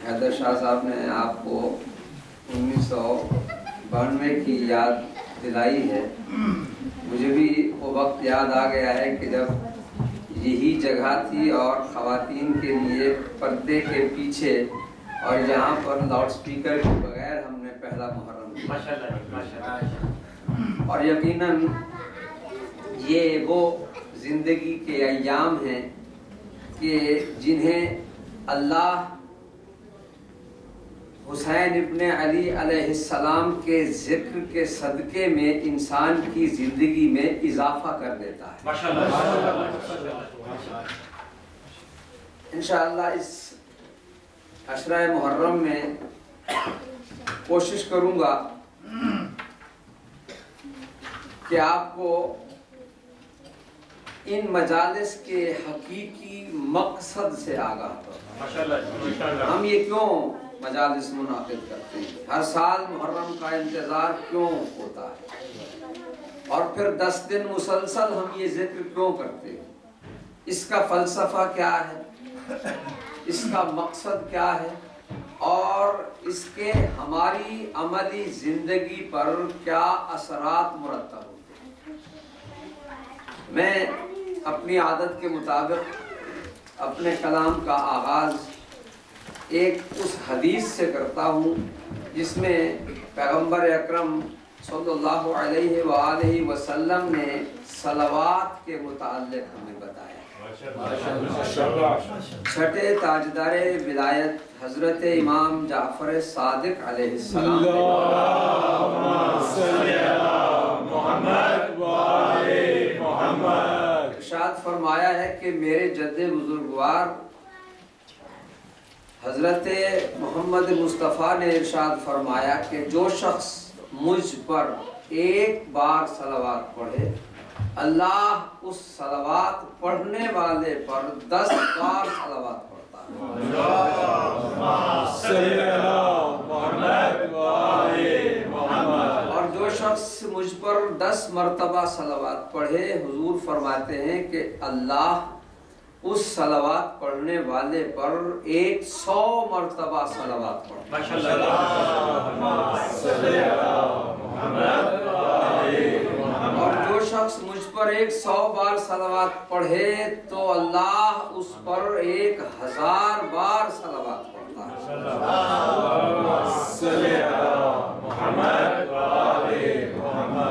حیدر شاہ صاحب نے آپ کو 1992 کی یاد دلائی ہے. مجھے بھی وہ وقت یاد آ گیا ہے کہ جب یہی جگہ تھی اور خواتین کے لیے پردے کے پیچھے اور یہاں پر لاؤڈ سپیکر کے بغیر ہم نے پہلا محرم کیا. اور یقیناً یہ وہ زندگی کے ایام ہیں کہ جنہیں اللہ حسین ابن علی علیہ السلام کے ذکر کے صدقے میں انسان کی زندگی میں اضافہ کر دیتا ہے. انشاءاللہ اس عشرہ محرم میں کوشش کروں گا کہ آپ کو ان مجالس کے حقیقی مقصد سے آگاہ کروں. ہم یہ کیوں مجالس منعقد کرتے ہیں, ہر سال محرم کا انتظار کیوں ہوتا ہے, اور پھر 10 دن مسلسل ہم یہ ذکر کیوں کرتے ہیں, اس کا فلسفہ کیا ہے, اس کا مقصد کیا ہے, اور اس کے ہماری عملی زندگی پر کیا اثرات مرتب ہوتے ہیں. میں اپنی عادت کے مطابق اپنے کلام کا آغاز ایک اس حدیث سے کرتا ہوں جس میں پیغمبر اکرم صلی اللہ علیہ وآلہ وسلم نے صلوات کے متعلق ہمیں بتایا. چھٹے تاجدار ولایت حضرت امام جعفر صادق علیہ السلام ارشاد فرمایا ہے کہ میرے جد بزرگوار حضرت محمد مصطفیٰ نے ارشاد فرمایا کہ جو شخص مجھ پر ایک بار صلوات پڑھے, اللہ اس صلوات پڑھنے والے پر 10 بار صلوات پڑھتا ہے. اور جو شخص مجھ پر 10 مرتبہ صلوات پڑھے, حضور فرماتے ہیں کہ اللہ اس صلوات پڑھنے والے پر 100 مرتبہ صلوات پڑھتا ہے. اور جو شخص مجھ پر 100 بار صلوات پڑھے تو اللہ اس پر 1000 بار صلوات پڑھتا ہے.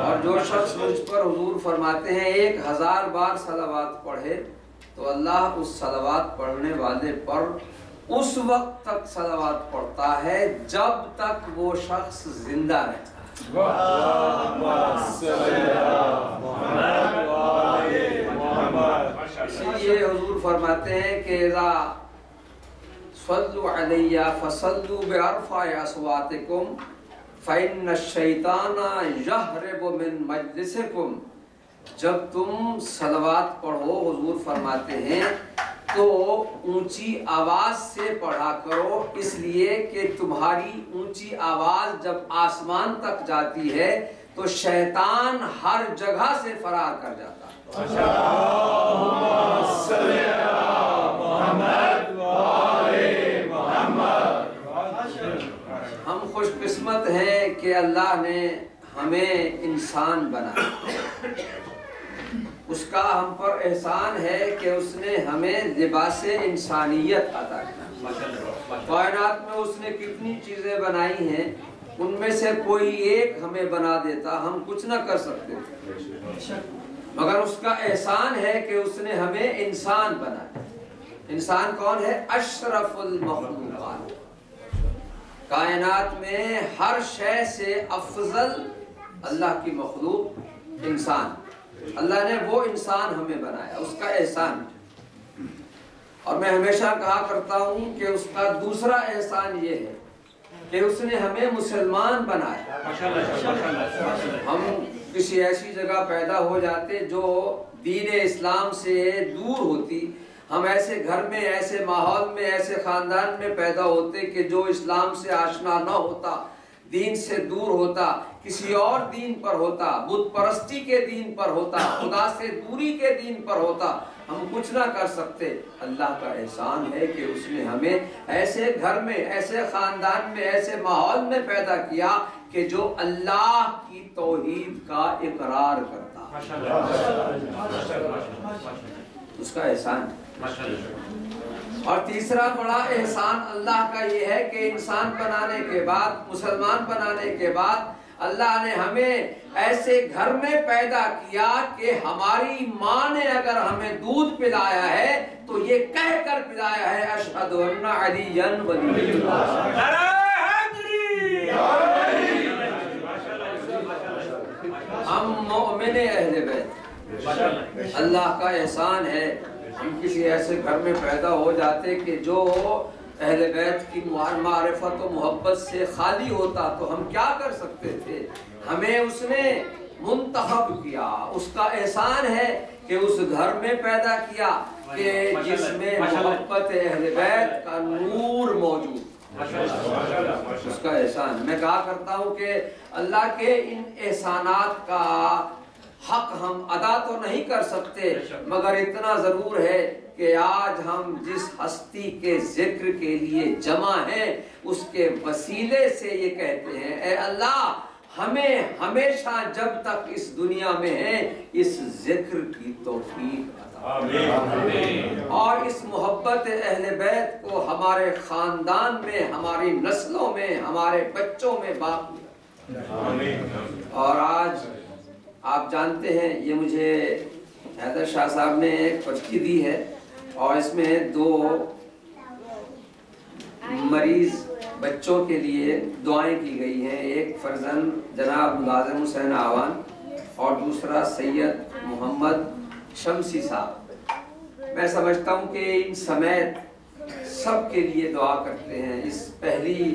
اور جو شخص مجھ پر, حضور فرماتے ہیں, 1000 بار صلوات پڑھے تو اللہ اس صلوات پڑھنے والے پر اس وقت تک صلوات پڑھتا ہے جب تک وہ شخص زندہ رہتا ہے. اسی لیے حضور فرماتے ہیں کہ اذا صلوا علی فصلوا بارفع اصواتکم فإن الشیطان یہرب من مجلسکم. جب تم صلوات پڑھو, حضور فرماتے ہیں, تو اونچی آواز سے پڑھا کرو, اس لیے کہ تمہاری اونچی آواز جب آسمان تک جاتی ہے تو شیطان ہر جگہ سے فرار کر جاتا ہے. ہم خوش قسمت ہیں کہ اللہ نے ہمیں انسان بنایا. اس کا ہم پر احسان ہے کہ اس نے ہمیں لباس انسانیت عطا کیا. کائنات میں اس نے کتنی چیزیں بنائی ہیں, ان میں سے کوئی ایک ہمیں بنا دیتا, ہم کچھ نہ کر سکتے, مگر اس کا احسان ہے کہ اس نے ہمیں انسان بنایا. انسان کون ہے؟ اشرف المخلوقات. کائنات میں ہر شے سے افضل اللہ کی مخلوق انسان. اللہ نے وہ انسان ہمیں بنایا, اس کا احسان. اور میں ہمیشہ کہا کرتا ہوں کہ اس کا دوسرا احسان یہ ہے کہ اس نے ہمیں مسلمان بنایا. ہم کسی ایسی جگہ پیدا ہو جاتے جو دین اسلام سے دور ہوتی, ہم ایسے گھر میں, ایسے ماحول میں, ایسے خاندان میں پیدا ہوتے کہ جو اسلام سے آشنا نہ ہوتا, دین سے دور ہوتا, کسی اور دین پر ہوتا, بت پرستی کے دین پر ہوتا, خدا سے دوری کے دین پر ہوتا, ہم کچھ نہ کر سکتے۔ اللہ کا احسان ہے کہ اس نے ہمیں ایسے گھر میں، ایسے خاندان میں، ایسے ماحول میں پیدا کیا کہ جو اللہ کی توحید کا اقرار کرتا، اس کا احسان۔ اور تیسرا بڑا احسان اللہ کا یہ ہے کہ انسان بنانے کے بعد، مسلمان بنانے کے بعد اللہ نے ہمیں ایسے گھر میں پیدا کیا کہ ہماری ماں نے اگر ہمیں دودھ پلایا ہے تو یہ کہہ کر پلایا ہے اشہد ان علی ولی اللہ۔ ہم مومن اہل بیت، اللہ کا احسان ہے ہم کسی ایسے گھر میں پیدا ہو جاتے کہ جو اہل بیت کی معرفت و محبت سے خالی ہوتا تو ہم کیا کر سکتے تھے؟ ہمیں اس نے منتخب کیا، اس کا احسان ہے کہ اس گھر میں پیدا کیا کہ جس میں محبت اہل بیت کا نور موجود، اس کا احسان۔ میں کہا کرتا ہوں کہ اللہ کے ان احسانات کا حق ہم ادا تو نہیں کر سکتے، مگر اتنا ضرور ہے کہ آج ہم جس ہستی کے ذکر کے لیے جمع ہیں اس کے وسیلے سے یہ کہتے ہیں اے اللہ ہمیں ہمیشہ جب تک اس دنیا میں ہیں اس ذکر کی توفیق عطا فرما، اور اس محبت اہل بیت کو ہمارے خاندان میں، ہماری نسلوں میں، ہمارے بچوں میں باقی رکھنا۔ اور آج آپ جانتے ہیں یہ مجھے حیدر شاہ صاحب نے ایک پرچی دی ہے اور اس میں 2 مریض بچوں کے لیے دعائیں کی گئی ہیں، ایک فرزند جناب ملازم حسین آوان اور دوسرا سید محمد شمسی صاحب۔ میں سمجھتا ہوں کہ ان سمیت سب کے لیے دعا کرتے ہیں۔ اس پہلی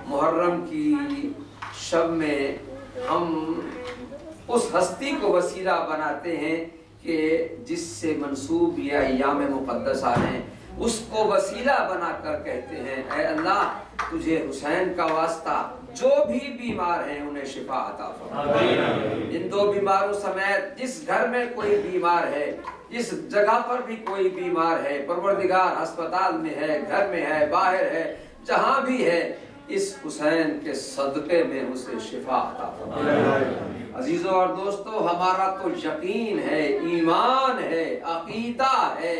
محرم کی شب میں ہم اس ہستی کو وسیلہ بناتے ہیں کہ جس سے منسوب یہ ایام مقدسہ ہیں، اس کو وسیلہ بنا کر کہتے ہیں اے اللہ تجھے حسین کا واسطہ جو بھی بیمار ہیں انہیں شفا عطا فرما۔ ان 2 بیماروں سمیت جس گھر میں کوئی بیمار ہے، جس جگہ پر بھی کوئی بیمار ہے، پروردگار ہسپتال میں ہے، گھر میں ہے، باہر ہے، جہاں بھی ہے، اس حسین کے صدقے میں اسے شفا عطا فرما۔ عزیزوں اور دوستو، ہمارا تو یقین ہے، ایمان ہے، عقیدہ ہے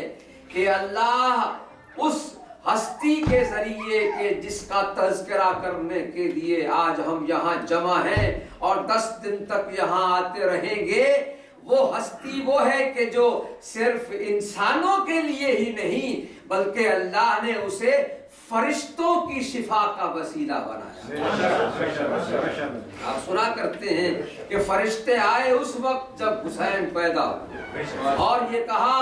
کہ اللہ اس ہستی کے ذریعے کہ جس کا تذکرہ کرنے کے لیے آج ہم یہاں جمع ہیں اور 10 دن تک یہاں آتے رہیں گے، وہ ہستی وہ ہے کہ جو صرف انسانوں کے لیے ہی نہیں بلکہ اللہ نے اسے فرشتوں کی شفا کا وسیلہ بنایا۔ آپ سنا کرتے ہیں کہ فرشتے آئے اس وقت جب حسین پیدا ہوا اور یہ کہا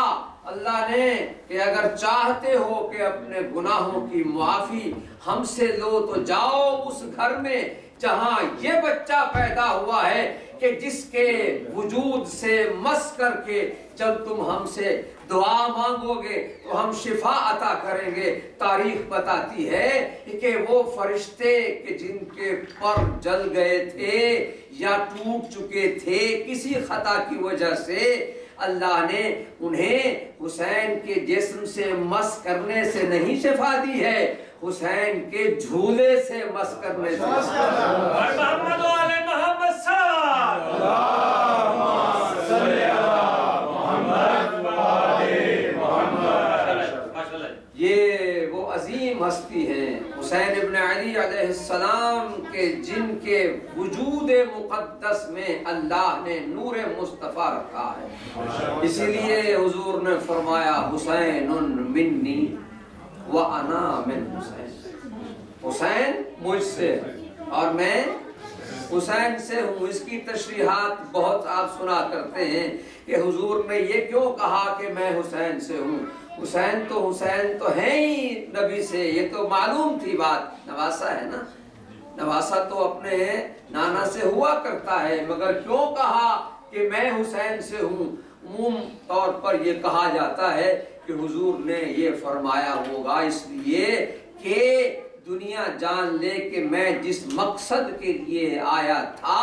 اللہ نے کہ اگر چاہتے ہو کہ اپنے گناہوں کی معافی ہم سے لو تو جاؤ اس گھر میں جہاں یہ بچہ پیدا ہوا ہے کہ جس کے وجود سے مس کر کے جب تم ہم سے دعا مانگو گے تو ہم شفا عطا کریں گے۔ تاریخ بتاتی ہے کہ وہ فرشتے کہ جن کے پر جل گئے تھے یا ٹوٹ چکے تھے کسی خطا کی وجہ سے، اللہ نے انہیں حسین کے جسم سے مس کرنے سے نہیں شفا دی ہے، حسین کے جھولے سے مس کرنے سے۔ محمد علی محمد صلی یہ وہ عظیم ہستی ہیں حسین ابن علی علیہ السلام کے جن کے وجود مقدس میں اللہ نے نور مصطفیٰ رکھا ہے۔ اسی لیے حضور نے فرمایا حسین منی وَأَنَا مِنْ حسین، حسین مجھ سے اور میں حسین سے ہوں۔ اس کی تشریحات بہت آپ سنا کرتے ہیں کہ حضور نے یہ کیوں کہا کہ میں حسین سے ہوں۔ حسین تو ہے ہی نبی سے، یہ تو معلوم تھی بات، نواسا ہے نا، نواسا تو اپنے نانا سے ہوا کرتا ہے، مگر کیوں کہا کہ میں حسین سے ہوں؟ عموم طور پر یہ کہا جاتا ہے کہ حضور نے یہ فرمایا ہوگا اس لیے کہ دنیا جان لے کہ میں جس مقصد کے لیے آیا تھا